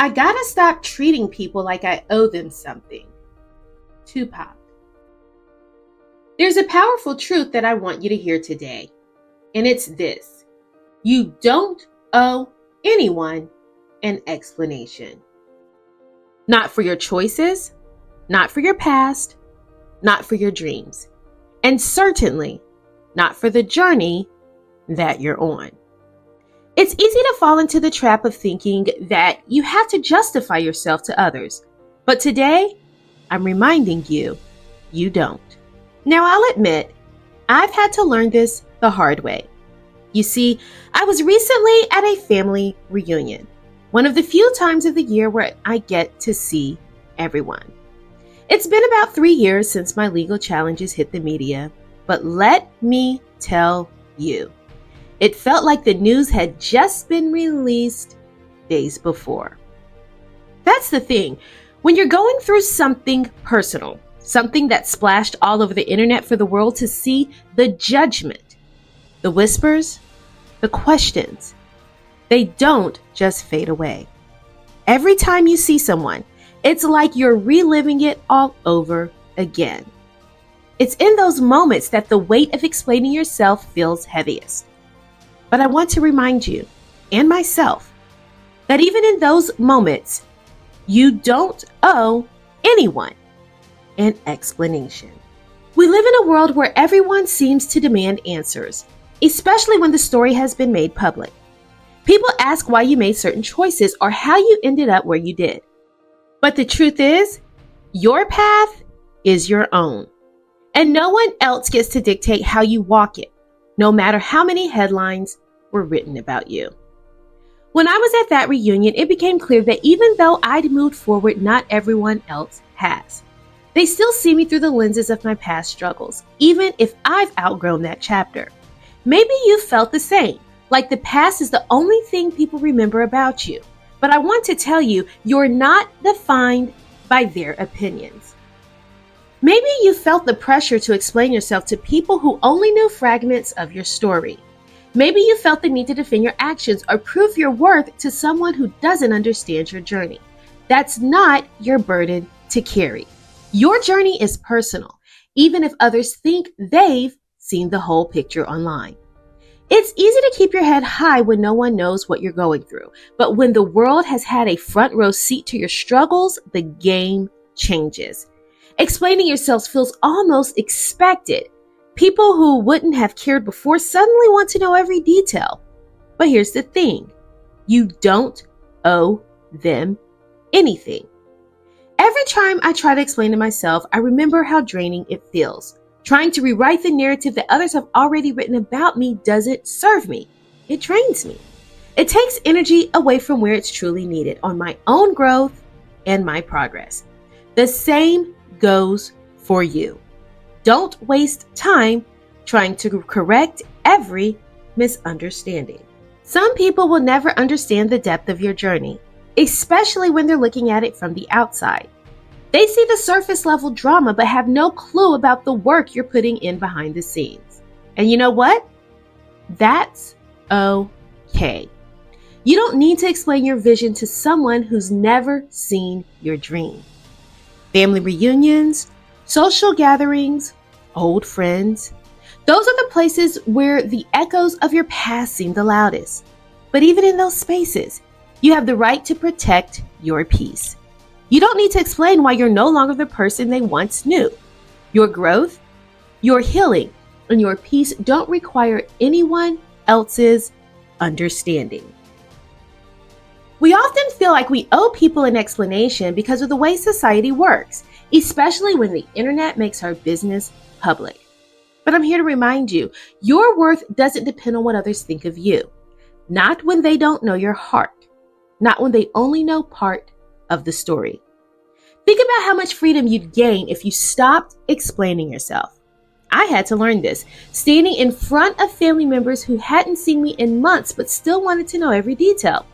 I gotta stop treating people like I owe them something. Tupac. There's a powerful truth that I want you to hear today, and it's this. You don't owe anyone an explanation. Not for your choices, not for your past, not for your dreams, and certainly not for the journey that you're on. It's easy to fall into the trap of thinking that you have to justify yourself to others. But today, I'm reminding you, you don't. Now, I'll admit, I've had to learn this the hard way. You see, I was recently at a family reunion, one of the few times of the year where I get to see everyone. It's been about 3 years since my legal challenges hit the media, but let me tell you, it felt like the news had just been released days before. That's the thing. When you're going through something personal, something that splashed all over the internet for the world to see, the judgment, the whispers, the questions, they don't just fade away. Every time you see someone, it's like you're reliving it all over again. It's in those moments that the weight of explaining yourself feels heaviest. But I want to remind you, and myself, that even in those moments, you don't owe anyone an explanation. We live in a world where everyone seems to demand answers, especially when the story has been made public. People ask why you made certain choices or how you ended up where you did. But the truth is, your path is your own, and no one else gets to dictate how you walk it, no matter how many headlines were written about you. When I was at that reunion, it became clear that even though I'd moved forward, not everyone else has. They still see me through the lenses of my past struggles, even if I've outgrown that chapter. Maybe you felt the same, like the past is the only thing people remember about you. But I want to tell you, you're not defined by their opinions. Maybe you felt the pressure to explain yourself to people who only knew fragments of your story. Maybe you felt the need to defend your actions or prove your worth to someone who doesn't understand your journey. That's not your burden to carry. Your journey is personal, even if others think they've seen the whole picture online. It's easy to keep your head high when no one knows what you're going through, but when the world has had a front row seat to your struggles, the game changes. Explaining yourself feels almost expected. People who wouldn't have cared before suddenly want to know every detail. But here's the thing. You don't owe them anything. Every time I try to explain to myself, I remember how draining it feels. Trying to rewrite the narrative that others have already written about me doesn't serve me. It drains me. It takes energy away from where it's truly needed, on my own growth and my progress. The same goes for you. Don't waste time trying to correct every misunderstanding. Some people will never understand the depth of your journey, especially when they're looking at it from the outside. They see the surface level drama but have no clue about the work you're putting in behind the scenes. And you know what? That's okay. You don't need to explain your vision to someone who's never seen your dream. Family reunions, social gatherings, old friends. Those are the places where the echoes of your past seem the loudest. But even in those spaces, you have the right to protect your peace. You don't need to explain why you're no longer the person they once knew. Your growth, your healing, and your peace don't require anyone else's understanding. We often feel like we owe people an explanation because of the way society works, especially when the internet makes our business public. But I'm here to remind you, your worth doesn't depend on what others think of you. Not when they don't know your heart. Not when they only know part of the story. Think about how much freedom you'd gain if you stopped explaining yourself. I had to learn this, standing in front of family members who hadn't seen me in months but still wanted to know every detail.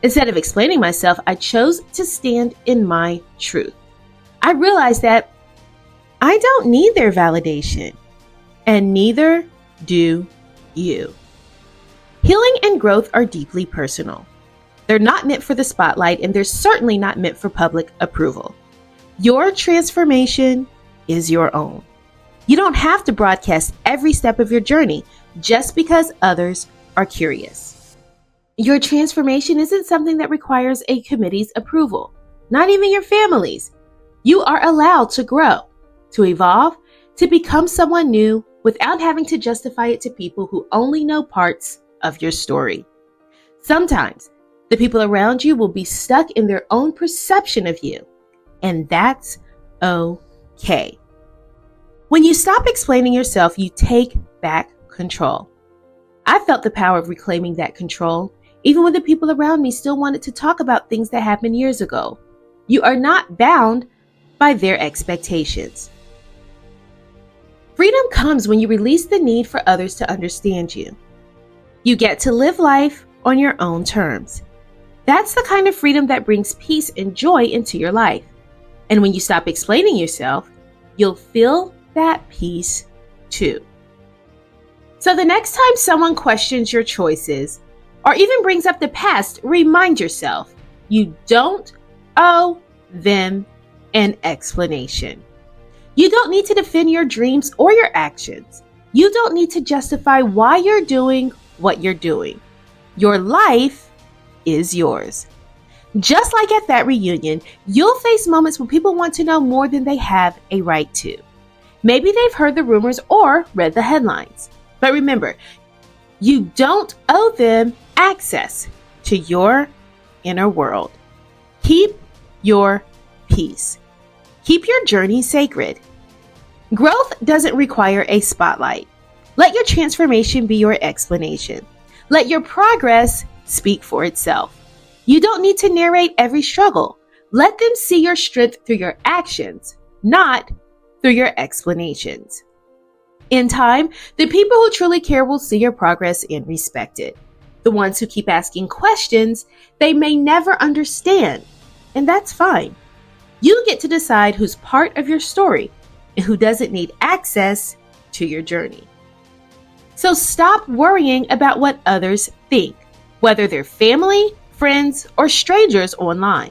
Instead of explaining myself, I chose to stand in my truth. I realized that I don't need their validation, and neither do you. Healing and growth are deeply personal. They're not meant for the spotlight, and they're certainly not meant for public approval. Your transformation is your own. You don't have to broadcast every step of your journey just because others are curious. Your transformation isn't something that requires a committee's approval, not even your family's. You are allowed to grow, to evolve, to become someone new without having to justify it to people who only know parts of your story. Sometimes the people around you will be stuck in their own perception of you, and that's okay. When you stop explaining yourself, you take back control. I felt the power of reclaiming that control, even when the people around me still wanted to talk about things that happened years ago. You are not bound by their expectations. Freedom comes when you release the need for others to understand you. You get to live life on your own terms. That's the kind of freedom that brings peace and joy into your life. And when you stop explaining yourself, you'll feel that peace too. So the next time someone questions your choices or even brings up the past, remind yourself you don't owe them an explanation. You don't need to defend your dreams or your actions. You don't need to justify why you're doing what you're doing. Your life is yours. Just like at that reunion, you'll face moments when people want to know more than they have a right to. Maybe they've heard the rumors or read the headlines. But remember, you don't owe them access to your inner world. Keep your peace. Keep your journey sacred. Growth doesn't require a spotlight. Let your transformation be your explanation. Let your progress speak for itself. You don't need to narrate every struggle. Let them see your strength through your actions, not through your explanations. In time, the people who truly care will see your progress and respect it. The ones who keep asking questions, they may never understand, and that's fine. You get to decide who's part of your story and who doesn't need access to your journey. So stop worrying about what others think, whether they're family, friends, or strangers online.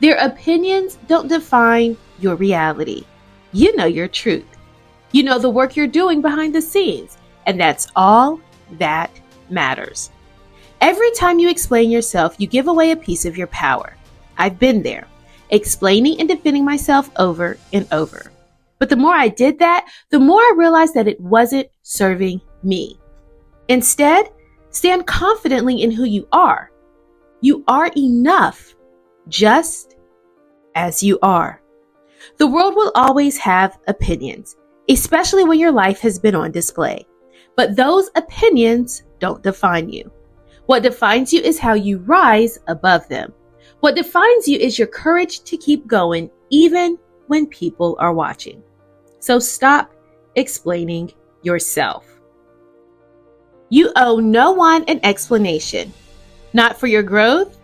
Their opinions don't define your reality. You know your truth. You know the work you're doing behind the scenes, and that's all that matters. Every time you explain yourself, you give away a piece of your power. I've been there, explaining and defending myself over and over. But the more I did that, the more I realized that it wasn't serving me. Instead, stand confidently in who you are. You are enough, just as you are. The world will always have opinions, especially when your life has been on display. But those opinions don't define you. What defines you is how you rise above them. What defines you is your courage to keep going even when people are watching. So stop explaining yourself. You owe no one an explanation, not for your growth,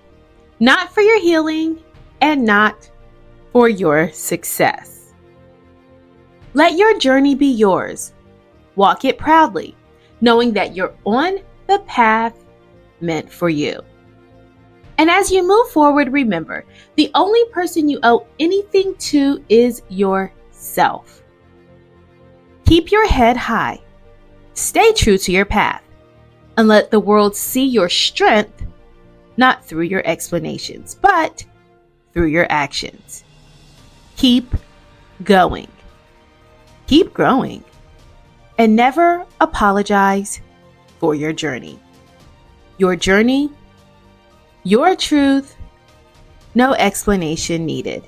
not for your healing, and not for your success. Let your journey be yours. Walk it proudly, knowing that you're on the path meant for you. And as you move forward, remember, the only person you owe anything to is yourself. Keep your head high. Stay true to your path. And let the world see your strength, not through your explanations, but through your actions. Keep going. Keep growing. And never apologize for your journey. Your journey, your truth, no explanation needed.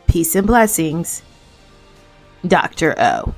Peace and blessings, Dr. O.